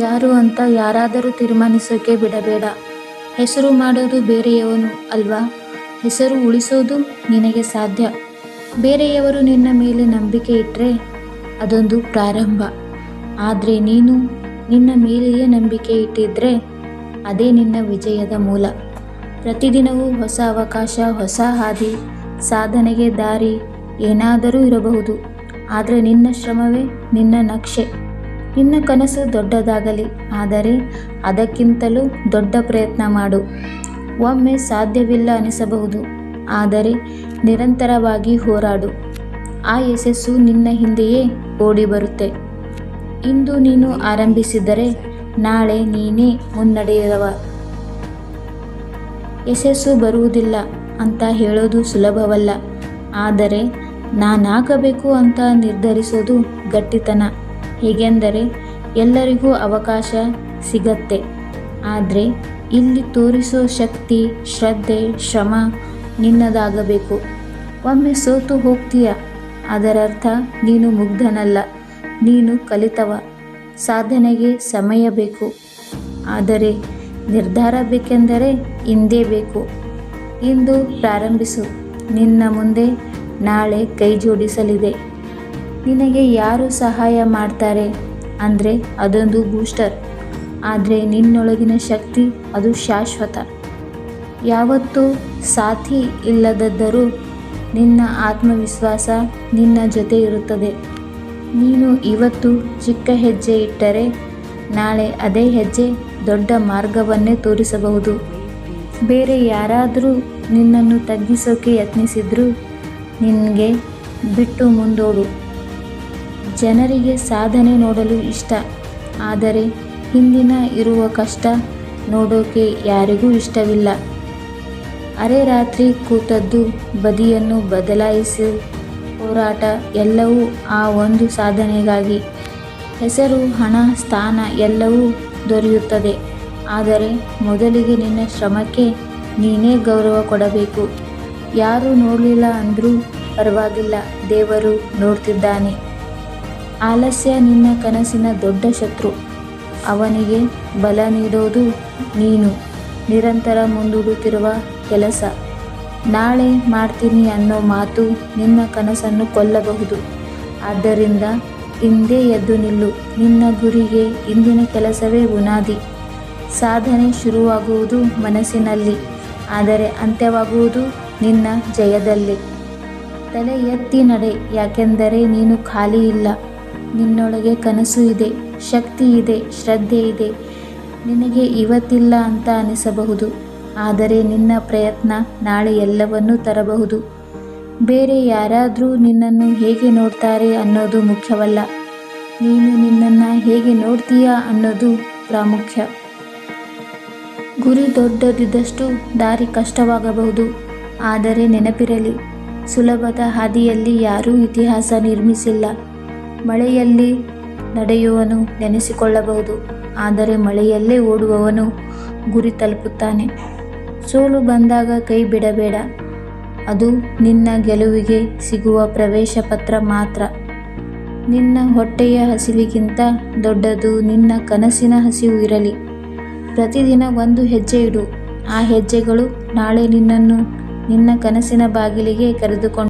ಯಾರು ಅಂತ ಯಾರಾದರೂ ತೀರ್ಮಾನಿಸೋಕೆ ಬಿಡಬೇಡ. ಹೆಸರು ಮಾಡೋದು ಬೇರೆಯವನು ಅಲ್ವಾ, ಹೆಸರು ಉಳಿಸೋದು ನಿನಗೆ ಸಾಧ್ಯ. ಬೇರೆಯವರು ನಿನ್ನ ಮೇಲೆ ನಂಬಿಕೆ ಇಟ್ಟರೆ ಅದೊಂದು ಪ್ರಾರಂಭ. ಆದರೆ ನೀನು ನಿನ್ನ ಮೇಲೆಯೇ ನಂಬಿಕೆ ಇಟ್ಟಿದ್ರೆ ಅದೇ ನಿನ್ನ ವಿಜಯದ ಮೂಲ. ಪ್ರತಿದಿನವೂ ಹೊಸ ಅವಕಾಶ, ಹೊಸ ಹಾದಿ, ಸಾಧನೆಗೆ ದಾರಿ ಏನಾದರೂ ಇರಬಹುದು. ಆದರೆ ನಿನ್ನ ಶ್ರಮವೇ ನಿನ್ನ ನಕ್ಷೆ. ನಿನ್ನ ಕನಸು ದೊಡ್ಡದಾಗಲಿ, ಆದರೆ ಅದಕ್ಕಿಂತಲೂ ದೊಡ್ಡ ಪ್ರಯತ್ನ ಮಾಡು. ಒಮ್ಮೆ ಸಾಧ್ಯವಿಲ್ಲ ಅನಿಸಬಹುದು, ಆದರೆ ನಿರಂತರವಾಗಿ ಹೋರಾಡು. ಆ ಯಶಸ್ಸು ನಿನ್ನ ಹಿಂದೆಯೇ ಓಡಿ ಬರುತ್ತೆ. ಇಂದು ನೀನು ಆರಂಭಿಸಿದರೆ ನಾಳೆ ನೀನೇ ಮುನ್ನಡೆಯುವ. ಯಶಸ್ಸು ಬರುವುದಿಲ್ಲ ಅಂತ ಹೇಳೋದು ಸುಲಭವಲ್ಲ, ಆದರೆ ನಾನಾಗಬೇಕು ಅಂತ ನಿರ್ಧರಿಸೋದು ಗಟ್ಟಿತನ. ಹೇಗೆಂದರೆ ಎಲ್ಲರಿಗೂ ಅವಕಾಶ ಸಿಗತ್ತೆ, ಆದರೆ ಇಲ್ಲಿ ತೋರಿಸೋ ಶಕ್ತಿ, ಶ್ರದ್ಧೆ, ಶ್ರಮ ನಿನ್ನದಾಗಬೇಕು. ಒಮ್ಮೆ ಸೋತು ಹೋಗ್ತೀಯ, ಅದರರ್ಥ ನೀನು ಮುಗ್ಧನಲ್ಲ, ನೀನು ಕಲಿತವ. ಸಾಧನೆಗೆ ಸಮಯ ಬೇಕು, ಆದರೆ ನಿರ್ಧಾರ ಬೇಕೆಂದರೆ ಇಂದೇ ಬೇಕು. ಇಂದು ಪ್ರಾರಂಭಿಸು. ನಿನ್ನ ಮುಂದೆ ನಾಳೆ ಕೈ ಜೋಡಿಸಲಿದೆ. ನಿನಗೆ ಯಾರು ಸಹಾಯ ಮಾಡ್ತಾರೆ ಅಂದರೆ ಅದೊಂದು ಬೂಸ್ಟರ್, ಆದರೆ ನಿನ್ನೊಳಗಿನ ಶಕ್ತಿ ಅದು ಶಾಶ್ವತ. ಯಾವತ್ತೂ ಸಾಥಿ ಇಲ್ಲದಿದ್ದರೂ ನಿನ್ನ ಆತ್ಮವಿಶ್ವಾಸ ನಿನ್ನ ಜೊತೆ ಇರುತ್ತದೆ. ನೀನು ಇವತ್ತು ಚಿಕ್ಕ ಹೆಜ್ಜೆ ಇಟ್ಟರೆ ನಾಳೆ ಅದೇ ಹೆಜ್ಜೆ ದೊಡ್ಡ ಮಾರ್ಗವನ್ನೇ ತೋರಿಸಬಹುದು. ಬೇರೆ ಯಾರಾದರೂ ನಿನ್ನನ್ನು ತಗ್ಗಿಸೋಕೆ ಯತ್ನಿಸಿದರೂ ನಿನಗೆ ಬಿಟ್ಟು ಮುಂದೋಡು. ಜನರಿಗೆ ಸಾಧನೆ ನೋಡಲು ಇಷ್ಟ, ಆದರೆ ಹಿಂದಿನ ಇರುವ ಕಷ್ಟ ನೋಡೋಕೆ ಯಾರಿಗೂ ಇಷ್ಟವಿಲ್ಲ. ಅರೆ ರಾತ್ರಿ ಕೂತದ್ದು, ಬದಿಯನ್ನು ಬದಲಾಯಿಸಿ ಹೋರಾಟ ಎಲ್ಲವೂ ಆ ಒಂದು ಸಾಧನೆಗಾಗಿ. ಹೆಸರು, ಹಣ, ಸ್ಥಾನ ಎಲ್ಲವೂ ದೊರೆಯುತ್ತದೆ, ಆದರೆ ಮೊದಲಿಗೆ ನಿನ್ನ ಶ್ರಮಕ್ಕೆ ನೀನೇ ಗೌರವ ಕೊಡಬೇಕು. ಯಾರೂ ನೋಡಲಿಲ್ಲ ಅಂದರೂ ಪರವಾಗಿಲ್ಲ, ದೇವರು ನೋಡ್ತಿದ್ದಾನೆ. ಆಲಸ್ಯ ನಿನ್ನ ಕನಸಿನ ದೊಡ್ಡ ಶತ್ರು. ಅವನಿಗೆ ಬಲ ನೀಡೋದು ನೀನು ನಿರಂತರ ಮುಂದೂಡುತ್ತಿರುವ ಕೆಲಸ. ನಾಳೆ ಮಾಡ್ತೀನಿ ಅನ್ನೋ ಮಾತು ನಿನ್ನ ಕನಸನ್ನು ಕೊಲ್ಲಬಹುದು. ಆದ್ದರಿಂದ ಇಂದೇ ಎದ್ದು ನಿಲ್ಲು. ನಿನ್ನ ಗುರಿಗೆ ಇಂದಿನ ಕೆಲಸವೇ ಬುನಾದಿ. ಸಾಧನೆ ಶುರುವಾಗುವುದು ಮನಸ್ಸಿನಲ್ಲಿ, ಆದರೆ ಅಂತ್ಯವಾಗುವುದು ನಿನ್ನ ಜಯದಲ್ಲಿ. ತಲೆ ಎತ್ತಿ ನಡೆ, ಯಾಕೆಂದರೆ ನೀನು ಖಾಲಿ ಇಲ್ಲ. ನಿನ್ನೊಳಗೆ ಕನಸು ಇದೆ, ಶಕ್ತಿ ಇದೆ, ಶ್ರದ್ಧೆ ಇದೆ. ನಿನಗೆ ಇವತ್ತಿಲ್ಲ ಅಂತ ಅನಿಸಬಹುದು, ಆದರೆ ನಿನ್ನ ಪ್ರಯತ್ನ ನಾಳೆ ಎಲ್ಲವನ್ನೂ ತರಬಹುದು. ಬೇರೆ ಯಾರಾದರೂ ನಿನ್ನನ್ನು ಹೇಗೆ ನೋಡ್ತಾರೆ ಅನ್ನೋದು ಮುಖ್ಯವಲ್ಲ, ನೀನು ನಿನ್ನನ್ನು ಹೇಗೆ ನೋಡ್ತೀಯಾ ಅನ್ನೋದು ಪ್ರಾಮುಖ್ಯ. ಗುರಿ ದೊಡ್ಡದಿದ್ದಷ್ಟು ದಾರಿ ಕಷ್ಟವಾಗಬಹುದು, ಆದರೆ ನೆನಪಿರಲಿ, ಸುಲಭದ ಹಾದಿಯಲ್ಲಿ ಯಾರೂ ಇತಿಹಾಸ ನಿರ್ಮಿಸಿಲ್ಲ. ಮಳೆಯಲ್ಲಿ ನಡೆಯುವವನು ನೆನೆಸಿಕೊಳ್ಳಬಹುದು, ಆದರೆ ಮಳೆಯಲ್ಲೇ ಓಡುವವನು ಗುರಿ ತಲುಪುತ್ತಾನೆ. ಸೋಲು ಬಂದಾಗ ಕೈ ಬಿಡಬೇಡ, ಅದು ನಿನ್ನ ಗೆಲುವಿಗೆ ಸಿಗುವ ಪ್ರವೇಶ ಪತ್ರ ಮಾತ್ರ. ನಿನ್ನ ಹೊಟ್ಟೆಯ ಹಸಿವಿಗಿಂತ ದೊಡ್ಡದು ನಿನ್ನ ಕನಸಿನ ಹಸಿವು ಇರಲಿ. ಪ್ರತಿದಿನ ಒಂದು ಹೆಜ್ಜೆ ಇಡು. ಆ ಹೆಜ್ಜೆಗಳು ನಾಳೆ ನಿನ್ನನ್ನು ನಿನ್ನ ಕನಸಿನ ಬಾಗಿಲಿಗೆ ಕರೆದುಕೊಂಡು